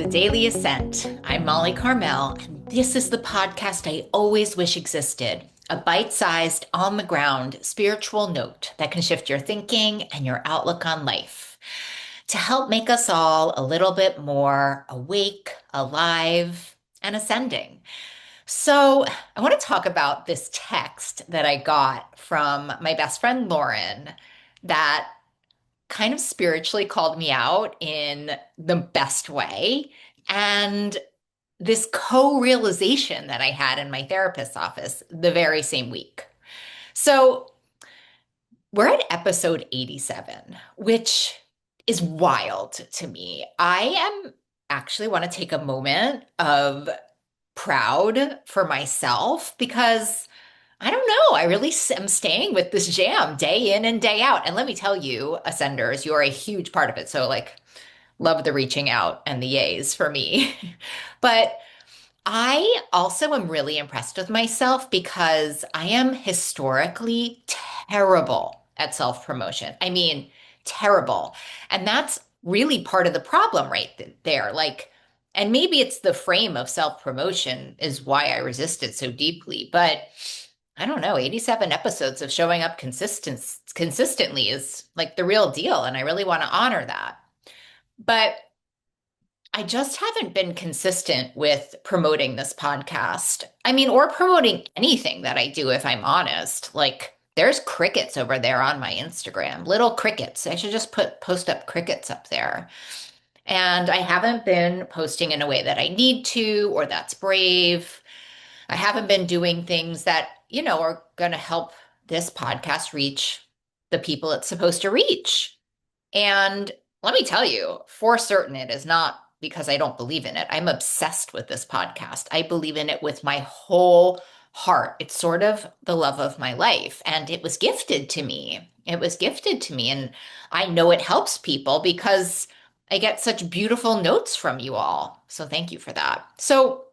Daily Ascent. I'm Molly Carmel, and this is the podcast I always wish existed, a bite sized, on the ground spiritual note that can shift your thinking and your outlook on life to help make us all a little bit more awake, alive, and ascending. So, I want to talk about this text that I got from my best friend Lauren that kind of spiritually called me out in the best way. And this co-realization that I had in my therapist's office the very same week. So we're at episode 87, which is wild to me. I am actually want to take a moment of proud for myself because I don't know. I really am staying with this jam day in and day out. And let me tell you, Ascenders, you're a huge part of it. So, like, love the reaching out and the yays for me. But I also am really impressed with myself because I am historically terrible at self-promotion. I mean, terrible. And that's really part of the problem right there. Like, and maybe it's the frame of self-promotion is why I resist it so deeply. But I don't know, 87 episodes of showing up consistently is like the real deal. And I really want to honor that. But I just haven't been consistent with promoting this podcast. I mean, or promoting anything that I do, if I'm honest. Like, there's crickets over there on my Instagram, little crickets. I should just post up crickets up there. And I haven't been posting in a way that I need to, or that's brave. I haven't been doing things that, are going to help this podcast reach the people it's supposed to reach. And let me tell you, for certain, it is not because I don't believe in it. I'm obsessed with this podcast. I believe in it with my whole heart. It's sort of the love of my life, and it was gifted to me. It was gifted to me, and I know it helps people because I get such beautiful notes from you all. So thank you for that. So,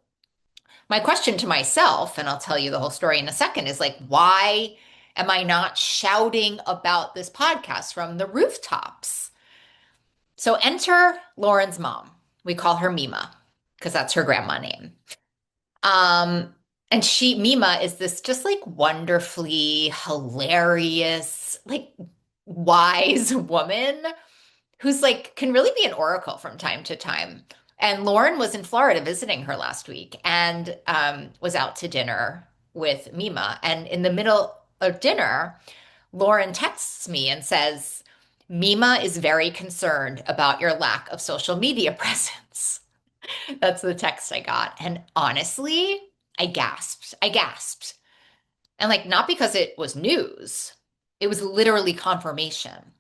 my question to myself, and I'll tell you the whole story in a second, is like, why am I not shouting about this podcast from the rooftops? So enter Lauren's mom. We call her Mima because that's her grandma name. Um, and Mima is this just like wonderfully hilarious, like wise woman who's like can really be an oracle from time to time. And Lauren was in Florida visiting her last week and was out to dinner with Mima. And in the middle of dinner, Lauren texts me and says, Mima is very concerned about your lack of social media presence. That's the text I got. And honestly, I gasped. I gasped. And like, not because it was news, it was literally confirmation.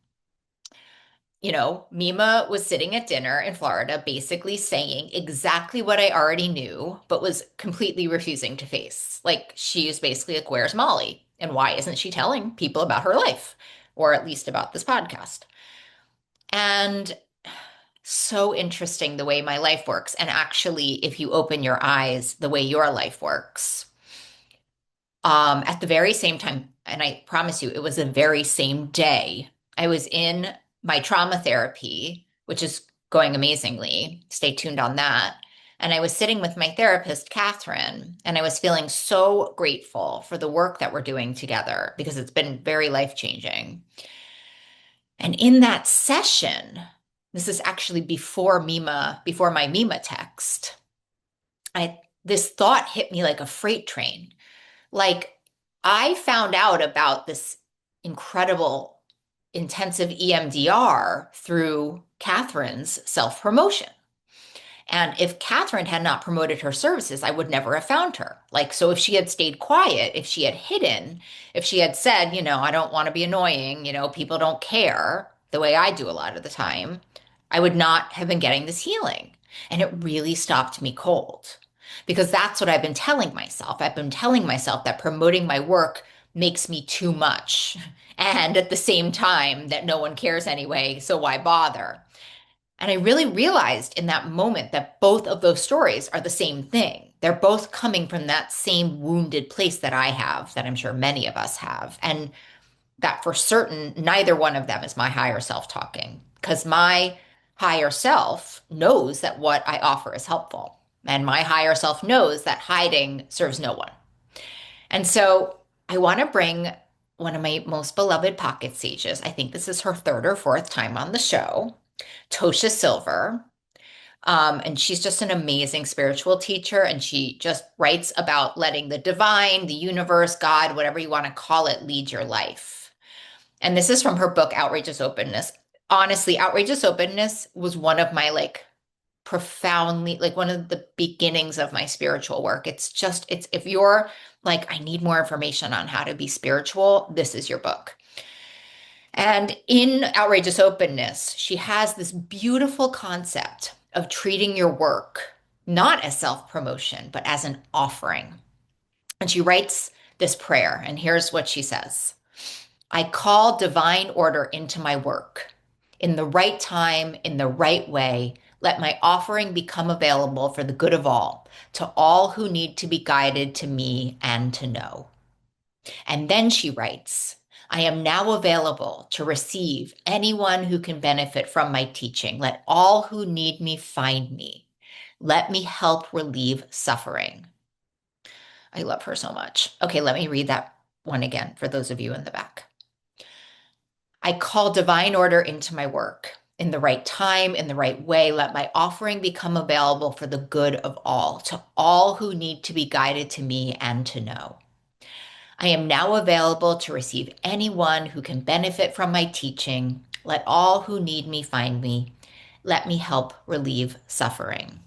Mima was sitting at dinner in Florida, basically saying exactly what I already knew, but was completely refusing to face. Like, she was basically like, where's Molly? And why isn't she telling people about her life? Or at least about this podcast? And so interesting the way my life works. And actually, if you open your eyes, the way your life works. At the very same time, and I promise you, it was the very same day, I was in my trauma therapy, which is going amazingly. Stay tuned on that. And I was sitting with my therapist, Catherine, and I was feeling so grateful for the work that we're doing together because it's been very life-changing. And in that session, this is actually before my Mima text, this thought hit me like a freight train. Like, I found out about this incredible intensive EMDR through Catherine's self-promotion. And if Catherine had not promoted her services, I would never have found her. Like, so if she had stayed quiet, if she had hidden, if she had said, I don't want to be annoying, people don't care the way I do a lot of the time, I would not have been getting this healing. And it really stopped me cold because that's what I've been telling myself. I've been telling myself that promoting my work makes me too much. And at the same time, that no one cares anyway, so why bother? And I really realized in that moment that both of those stories are the same thing. They're both coming from that same wounded place that I have, that I'm sure many of us have. And that for certain, neither one of them is my higher self talking. Because my higher self knows that what I offer is helpful. And my higher self knows that hiding serves no one. And so I want to bring one of my most beloved pocket sages. I think this is her third or fourth time on the show, Tosha Silver. And she's just an amazing spiritual teacher. And she just writes about letting the divine, the universe, God, whatever you want to call it, lead your life. And this is from her book, Outrageous Openness. Honestly, Outrageous Openness was one of my profoundly, like one of the beginnings of my spiritual work. It's if you're like, I need more information on how to be spiritual, this is your book. And in Outrageous Openness, she has this beautiful concept of treating your work not as self promotion, but as an offering. And she writes this prayer, and here's what she says: I call divine order into my work. In the right time, in the right way, let my offering become available for the good of all, to all who need to be guided to me and to know. And then she writes, I am now available to receive anyone who can benefit from my teaching. Let all who need me find me. Let me help relieve suffering. I love her so much. Okay, let me read that one again for those of you in the back. I call divine order into my work. In the right time, in the right way, let my offering become available for the good of all, to all who need to be guided to me and to know. I am now available to receive anyone who can benefit from my teaching. Let all who need me find me. Let me help relieve suffering.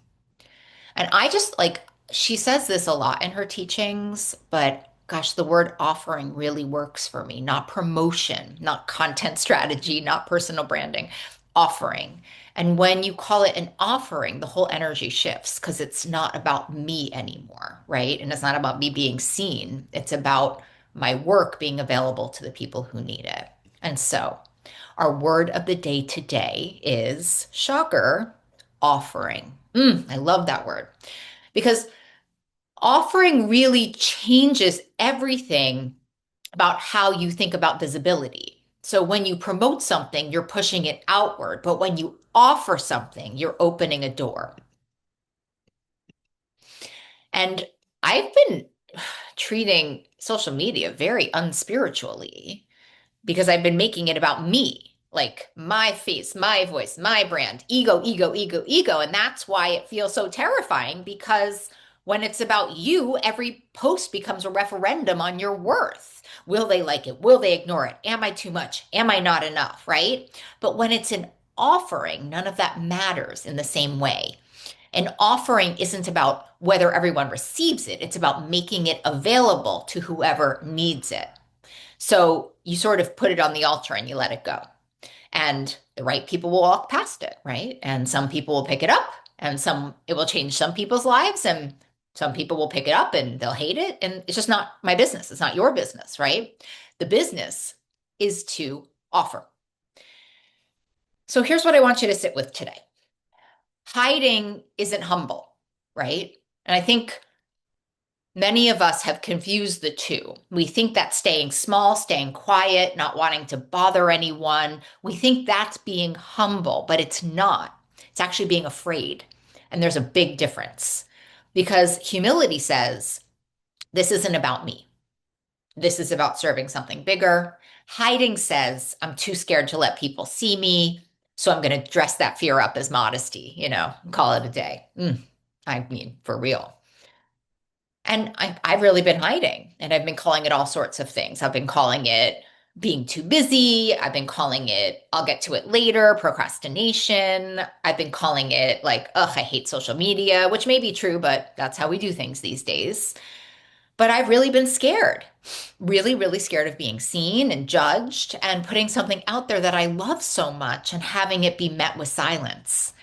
And I just like, she says this a lot in her teachings, but gosh, the word offering really works for me. Not promotion, not content strategy, not personal branding, offering. And when you call it an offering, the whole energy shifts because it's not about me anymore, right? And it's not about me being seen. It's about my work being available to the people who need it. And so our word of the day today is shocker, offering. I love that word because offering really changes everything about how you think about visibility. So when you promote something, you're pushing it outward, but when you offer something, you're opening a door. And I've been treating social media very unspiritually because I've been making it about me, like my face, my voice, my brand, ego, ego, ego, ego. And that's why it feels so terrifying because when it's about you, every post becomes a referendum on your worth. Will they like it? Will they ignore it? Am I too much? Am I not enough? Right? But when it's an offering, none of that matters in the same way. An offering isn't about whether everyone receives it, it's about making it available to whoever needs it. So you sort of put it on the altar and you let it go. And the right people will walk past it, right? And some people will pick it up and it will change some people's lives and some people will pick it up and they'll hate it. And it's just not my business. It's not your business, right? The business is to offer. So here's what I want you to sit with today. Hiding isn't humble, right? And I think many of us have confused the two. We think that staying small, staying quiet, not wanting to bother anyone, we think that's being humble, but it's not. It's actually being afraid. And there's a big difference because humility says, this isn't about me. This is about serving something bigger. Hiding says, I'm too scared to let people see me. So I'm going to dress that fear up as modesty, call it a day. I mean, for real. And I've really been hiding and I've been calling it all sorts of things. I've been calling it being too busy. I've been calling it, I'll get to it later, procrastination. I've been calling it like, ugh, I hate social media, which may be true, but that's how we do things these days. But I've really been scared, really, really scared of being seen and judged and putting something out there that I love so much and having it be met with silence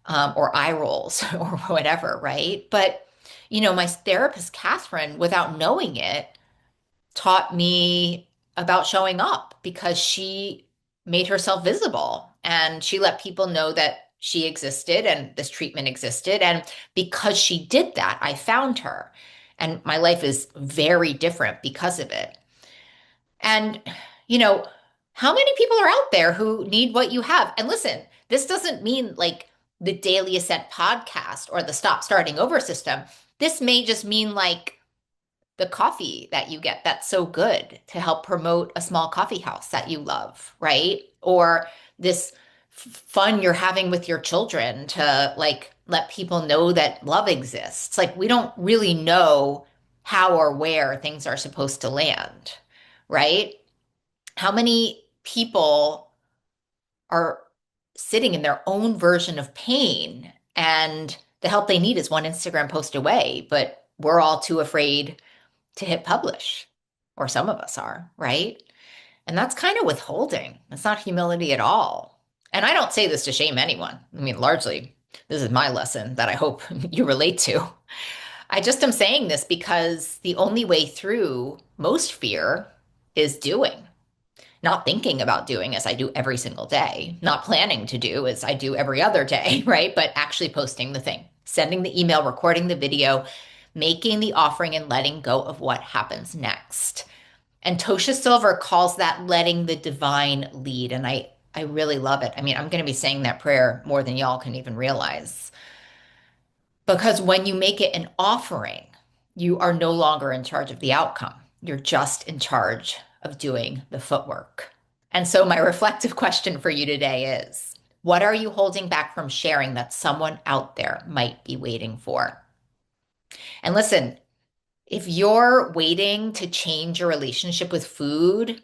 or eye rolls or whatever, right? But, my therapist, Catherine, without knowing it, taught me about showing up because she made herself visible and she let people know that she existed and this treatment existed. And because she did that, I found her. And my life is very different because of it. And, you know, How many people are out there who need what you have? And listen, this doesn't mean like the Daily Ascent podcast or the Stop Starting Over system. This may just mean like the coffee that you get that's so good to help promote a small coffee house that you love, right? Or this fun you're having with your children to like let people know that love exists. Like we don't really know how or where things are supposed to land, right? How many people are sitting in their own version of pain and the help they need is one Instagram post away, but we're all too afraid to hit publish, or some of us are, right? And that's kind of withholding. It's not humility at all. And I don't say this to shame anyone. I mean, largely, this is my lesson that I hope you relate to. I just am saying this because the only way through most fear is doing, not thinking about doing as I do every single day, not planning to do as I do every other day, right? But actually posting the thing, sending the email, recording the video, making the offering and letting go of what happens next. And Tosha Silver calls that letting the divine lead. And I really love it. I mean, I'm going to be saying that prayer more than y'all can even realize. Because when you make it an offering, you are no longer in charge of the outcome. You're just in charge of doing the footwork. And so, my reflective question for you today is what are you holding back from sharing that someone out there might be waiting for? And listen, if you're waiting to change your relationship with food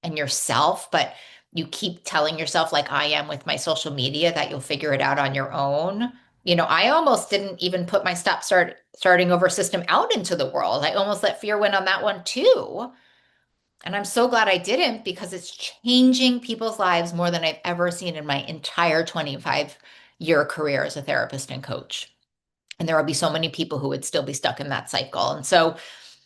and yourself, but you keep telling yourself, like I am with my social media, that you'll figure it out on your own. I almost didn't even put my starting over system out into the world. I almost let fear win on that one too. And I'm so glad I didn't because it's changing people's lives more than I've ever seen in my entire 25-year career as a therapist and coach. And there will be so many people who would still be stuck in that cycle. And so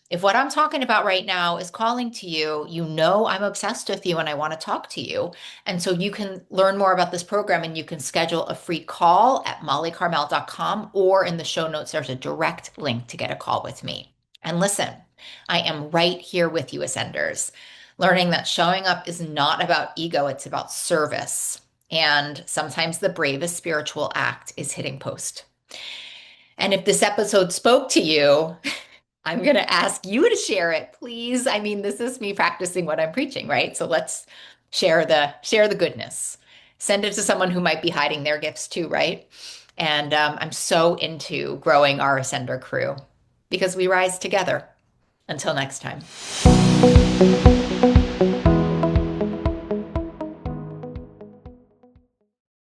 if what I'm talking about right now is calling to you, you know I'm obsessed with you and I want to talk to you. And so you can learn more about this program and you can schedule a free call at mollycarmel.com, or in the show notes, there's a direct link to get a call with me. And listen, I am right here with you, Ascenders, learning that showing up is not about ego, it's about service. And sometimes the bravest spiritual act is hitting post. And if this episode spoke to you, I'm going to ask you to share it, please. I mean, this is me practicing what I'm preaching, right? So let's share the goodness. Send it to someone who might be hiding their gifts too, right? And I'm so into growing our Ascender crew because we rise together. Until next time.